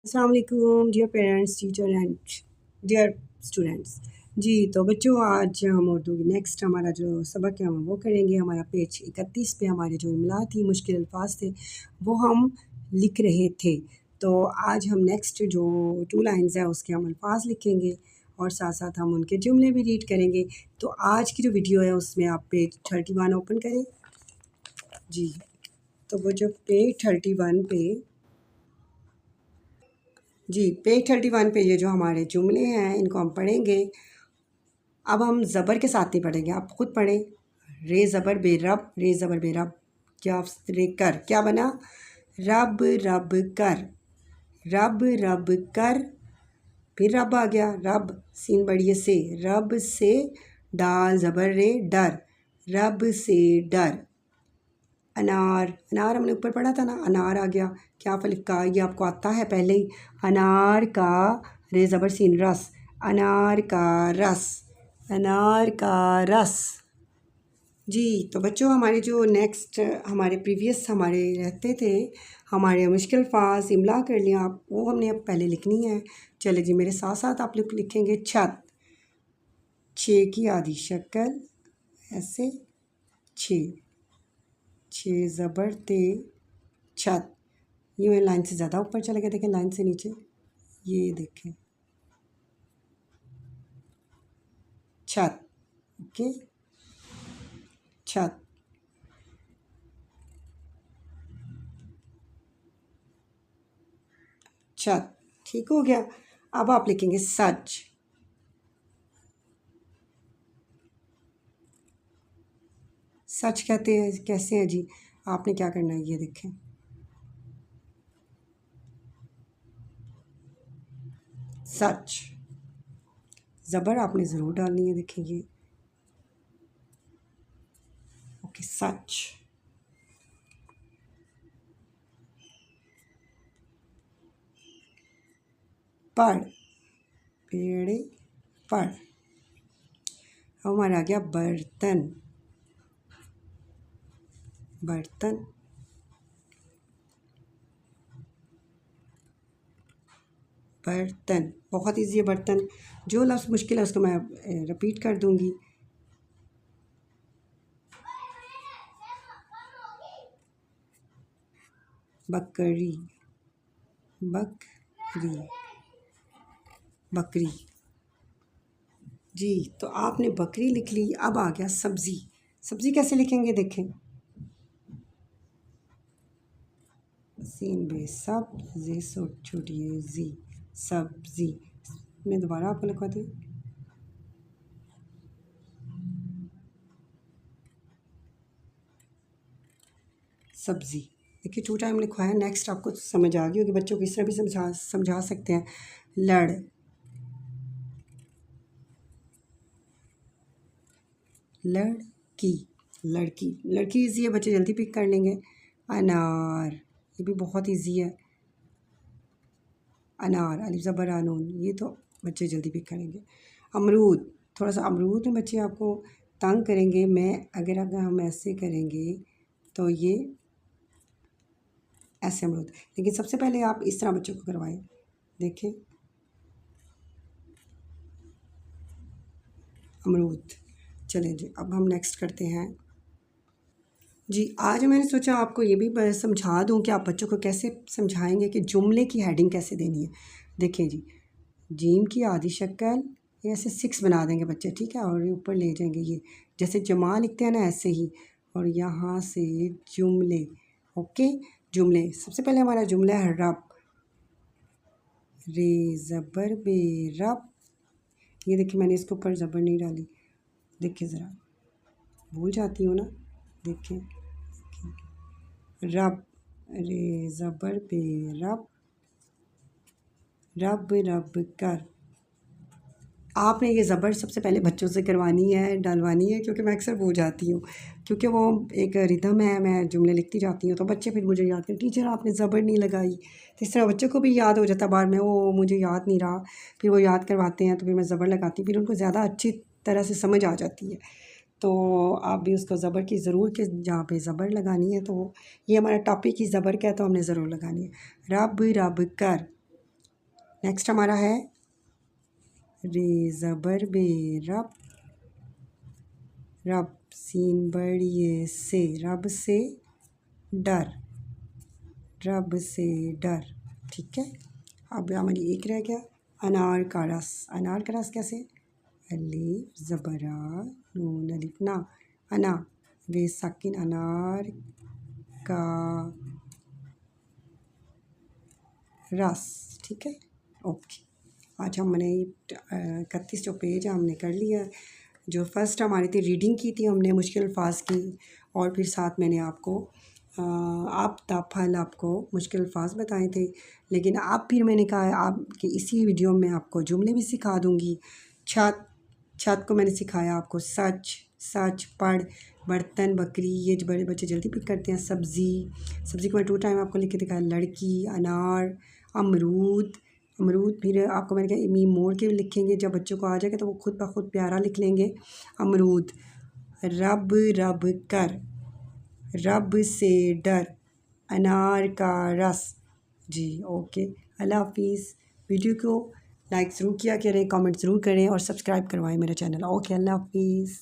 अस्सलाम वालेकुम dear parents teacher and dear students. जी तो बच्चों, आज हम उर्दू की नेक्स्ट हमारा जो सबक है हम वो करेंगे। हमारा पेज 31 पे हमारे जो इमला थी, मुश्किल अल्फाज थे, वो हम लिख रहे थे। तो आज हम नेक्स्ट जो 2 लाइन्स है उसके हम अल्फाज लिखेंगे और साथ साथ हम उनके जुमले भी रीड करेंगे। तो आज की जो वीडियो है उसमें आप पेज 31 ओपन करें। जी तो वो जो पेज 31 पे पेज 31 पे ये जो हमारे जुमले हैं इनको हम पढ़ेंगे। अब हम ज़बर के साथ नहीं पढ़ेंगे, आप खुद पढ़ें। रे ज़बर बे रब, रे ज़बर बे रब, क्या रे कर, क्या बना? रब रब कर, रब रब कर। फिर रब आ गया, रब सीन बढ़िए से, रब से। डाल ज़बर रे डर, रब से डर। अनार, अनार हमने ऊपर पढ़ा था ना, अनार आ गया। क्या फलिफ का, ये आपको आता है पहले ही। अनार का रे ज़बर सीन रस, अनार का रस, अनार का रस। जी तो बच्चों, हमारे जो नेक्स्ट हमारे प्रीवियस हमारे रहते थे, हमारे मुश्किल अल्फाज इमला कर लिया आप, वो हमने अब पहले लिखनी है। चले जी, मेरे साथ साथ आप लोग लिखेंगे छत, छे की आधी शक्ल ऐसे, छे, छे ज़बर ते, छत। यूँ लाइन से ज़्यादा ऊपर चले गए, देखें लाइन से नीचे, ये देखें छत। ओके, छत, छत, ठीक हो गया। अब आप लिखेंगे सच, सच कहते हैं कैसे है जी? आपने क्या करना है ये देखें, सच, ज़बर आपने ज़रूर डालनी है, देखें ये। ओके, सच। पढ़, पेड़े पढ़। अब हमारा आ गया बर्तन, बर्तन, बर्तन। बहुत ईजी है बर्तन। जो लफ्ज़ मुश्किल है उसको मैं रिपीट कर दूंगी। बकरी, बकरी, बकरी। जी तो आपने बकरी लिख ली। अब आ गया सब्ज़ी, सब्ज़ी कैसे लिखेंगे देखें, सीन बे सब, जे छोटी है जी, सब्ज़ी। मैं दोबारा आपको लिखवाती हूँ, सब्ज़ी। देखिए 2 टाइम लिखवाया। नेक्स्ट आपको समझ आ गई होगी, बच्चों को इस तरह भी समझा सकते हैं। लड़, लड़की, लड़की, लड़की ईजी है, बच्चे जल्दी पिक कर लेंगे। अनार, ये भी बहुत ईजी है। अनार, अलिफ ज़बर आ नून, ये तो बच्चे जल्दी पिक करेंगे। अमरूद, थोड़ा सा अमरूद में बच्चे आपको तंग करेंगे। अगर हम ऐसे करेंगे तो ये ऐसे अमरूद, लेकिन सबसे पहले आप इस तरह बच्चों को करवाएं। देखें अमरूद। चलें जी, अब हम नेक्स्ट करते हैं। जी आज मैंने सोचा आपको ये भी समझा दूं कि आप बच्चों को कैसे समझाएंगे कि जुमले की हेडिंग कैसे देनी है। देखें जी, जीम की आधी शक्ल, ये ऐसे 6 बना देंगे बच्चे, ठीक है, और ये ऊपर ले जाएंगे, ये जैसे जमा लिखते हैं ना ऐसे ही, और यहाँ से जुमले। ओके, जुमले। सबसे पहले हमारा जुमला है रब, रे ज़बर बे रब। ये देखिए मैंने इसके ऊपर ज़बर नहीं डाली, देखिए ज़रा, भूल जाती हूँ ना। देखिए रब, रे ज़बर पे रब, रब रब कर। आपने ये ज़बर सबसे पहले बच्चों से करवानी है, डलवानी है, क्योंकि मैं अक्सर भूल जाती हूँ, क्योंकि वो एक रिदम है, मैं जुमले लिखती जाती हूँ तो बच्चे फिर मुझे याद करते, टीचर आपने ज़बर नहीं लगाई। तो इस तरह बच्चों को भी याद हो जाता है बाद में, वो मुझे याद नहीं रहा, फिर वो याद करवाते हैं तो फिर मैं ज़बर लगाती हूँ, फिर उनको ज़्यादा अच्छी तरह से समझ आ जाती है। तो आप भी उसको ज़बर की ज़रूर, कि जहाँ पे ज़बर लगानी है तो ये हमारा टॉपिक ही ज़बर का है तो हमने ज़रूर लगानी है। रब रब कर, नेक्स्ट हमारा है रे ज़बर बे रब, रब सीन बड़िए से, रब से डर, रब से डर। ठीक है, अब हमारी एक रह गया अनार का रस। अनार का रस कैसे? अलिफ ज़बरा नून अलिफ ना, अना रे साकिन, अनार का रस। ठीक है, ओके। आज हमने 31 जो पेज है हमने कर लिया। जो फर्स्ट हमारी थी रीडिंग की थी हमने, मुश्किल अल्फाज की, और फिर साथ मैंने आपको आप ताफल आपको मुश्किल अल्फाज बताए थे। लेकिन अब फिर मैंने कहा आपके इसी वीडियो में आपको जुमले भी सिखा दूँगी। छत, छत को मैंने सिखाया आपको सच, सच, पढ़, बर्तन, बकरी, ये जो बड़े बच्चे जल्दी पिक करते हैं। सब्ज़ी, सब्ज़ी को मैं 2 टाइम आपको लिख के दिखाया। लड़की, अनार, अमरूद, अमरूद फिर आपको मैंने कहा मी मोड़ के लिखेंगे, जब बच्चों को आ जाएगा तो वो खुद ब खुद प्यारा लिख लेंगे अमरूद। रब रब कर, रब से डर, अनार का रस। जी ओके, अल्लाह हाफिज़। वीडियो को लाइक ज़रूर किया करें, कमेंट ज़रूर करें और सब्सक्राइब करवाएं मेरा चैनल। ओके, अल्लाह हाफिज़।